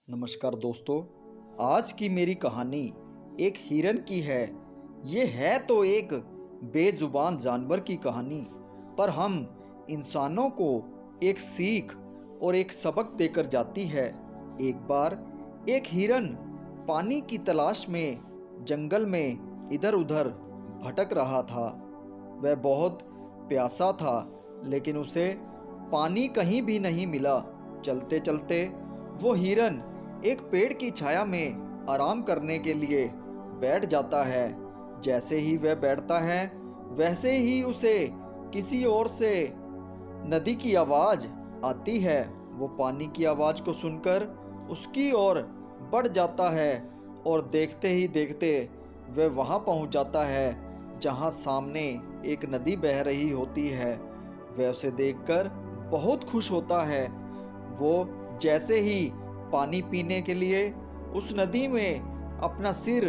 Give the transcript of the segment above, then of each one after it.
नमस्कार दोस्तों। आज की मेरी कहानी एक हिरन की है। ये है तो एक बेजुबान जानवर की कहानी, पर हम इंसानों को एक सीख और एक सबक देकर जाती है। एक बार एक हिरन पानी की तलाश में जंगल में इधर उधर भटक रहा था। वह बहुत प्यासा था, लेकिन उसे पानी कहीं भी नहीं मिला। चलते चलते वो हिरन एक पेड़ की छाया में आराम करने के लिए बैठ जाता है। जैसे ही वह बैठता है, वैसे ही उसे किसी ओर से नदी की आवाज़ आती है। वो पानी की आवाज़ को सुनकर उसकी ओर बढ़ जाता है और देखते ही देखते वह वहाँ पहुँच जाता है जहाँ सामने एक नदी बह रही होती है। वह उसे देखकर बहुत खुश होता है। वो जैसे ही पानी पीने के लिए उस नदी में अपना सिर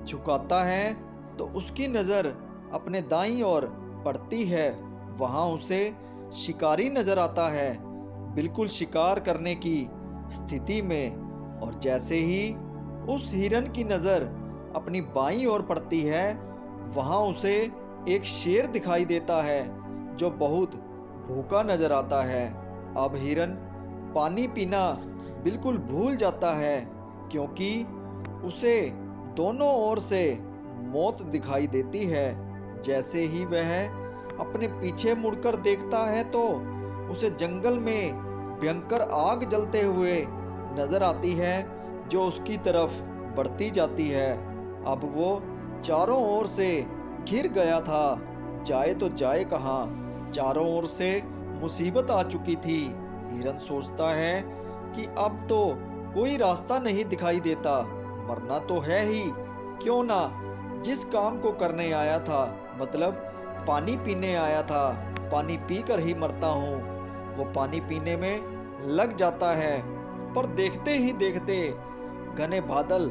झुकाता है, तो उसकी नज़र अपने दाईं ओर पड़ती है। वहाँ उसे शिकारी नज़र आता है, बिल्कुल शिकार करने की स्थिति में। और जैसे ही उस हिरन की नज़र अपनी बाईं ओर पड़ती है, वहाँ उसे एक शेर दिखाई देता है जो बहुत भूखा नज़र आता है। अब हिरन पानी पीना बिल्कुल भूल जाता है, क्योंकि उसे दोनों ओर से मौत दिखाई देती है। जैसे ही वह अपने पीछे मुड़कर देखता है, तो उसे जंगल में भयंकर आग जलते हुए नजर आती है जो उसकी तरफ बढ़ती जाती है। अब वो चारों ओर से घिर गया था, जाए तो जाए कहाँ। चारों ओर से मुसीबत आ चुकी थी। हिरन सोचता है कि अब तो कोई रास्ता नहीं दिखाई देता, मरना तो है ही। क्यों ना जिस काम को करने आया था, मतलब पानी पीने आया था, पानी पीकर ही मरता हूँ। वो पानी पीने में लग जाता है, पर देखते ही देखते घने बादल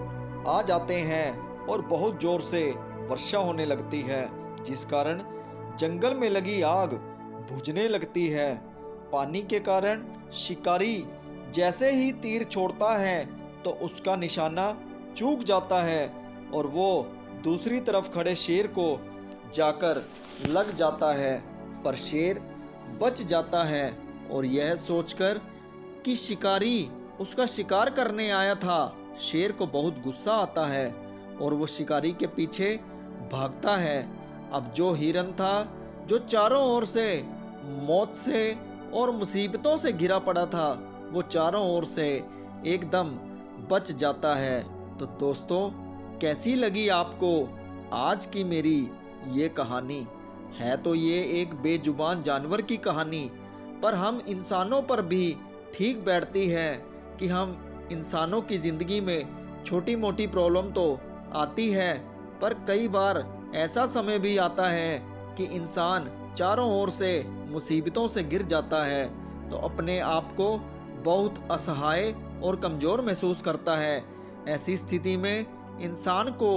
आ जाते हैं और बहुत जोर से वर्षा होने लगती है, जिस कारण जंगल में लगी आग बुझने लगती है। पानी के कारण शिकारी जैसे ही तीर छोड़ता है, तो उसका निशाना चूक जाता है और वो दूसरी तरफ खड़े शेर को जाकर लग जाता है। पर शेर बच जाता है और यह सोचकर कि शिकारी उसका शिकार करने आया था, शेर को बहुत गुस्सा आता है और वो शिकारी के पीछे भागता है। अब जो हिरन था, जो चारों ओर से मौत से और मुसीबतों से घिरा पड़ा था, वो चारों ओर से एकदम बच जाता है। तो दोस्तों, कैसी लगी आपको आज की मेरी ये कहानी? है तो ये एक बेजुबान जानवर की कहानी, पर हम इंसानों पर भी ठीक बैठती है कि हम इंसानों की ज़िंदगी में छोटी मोटी प्रॉब्लम तो आती है, पर कई बार ऐसा समय भी आता है कि इंसान चारों ओर से मुसीबतों से घिर जाता है, तो अपने आप को बहुत असहाय और कमज़ोर महसूस करता है। ऐसी स्थिति में इंसान को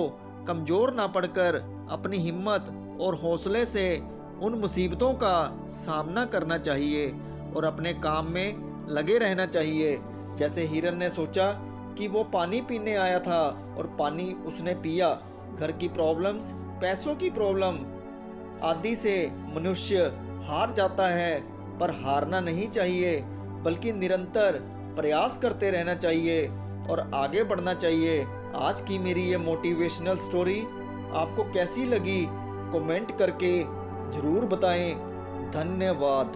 कमज़ोर ना पड़कर अपनी हिम्मत और हौसले से उन मुसीबतों का सामना करना चाहिए और अपने काम में लगे रहना चाहिए। जैसे हिरन ने सोचा कि वो पानी पीने आया था और पानी उसने पिया। घर की प्रॉब्लम्स, पैसों की प्रॉब्लम आदि से मनुष्य हार जाता है, पर हारना नहीं चाहिए, बल्कि निरंतर प्रयास करते रहना चाहिए और आगे बढ़ना चाहिए। आज की मेरी ये मोटिवेशनल स्टोरी आपको कैसी लगी, कमेंट करके ज़रूर बताएं। धन्यवाद।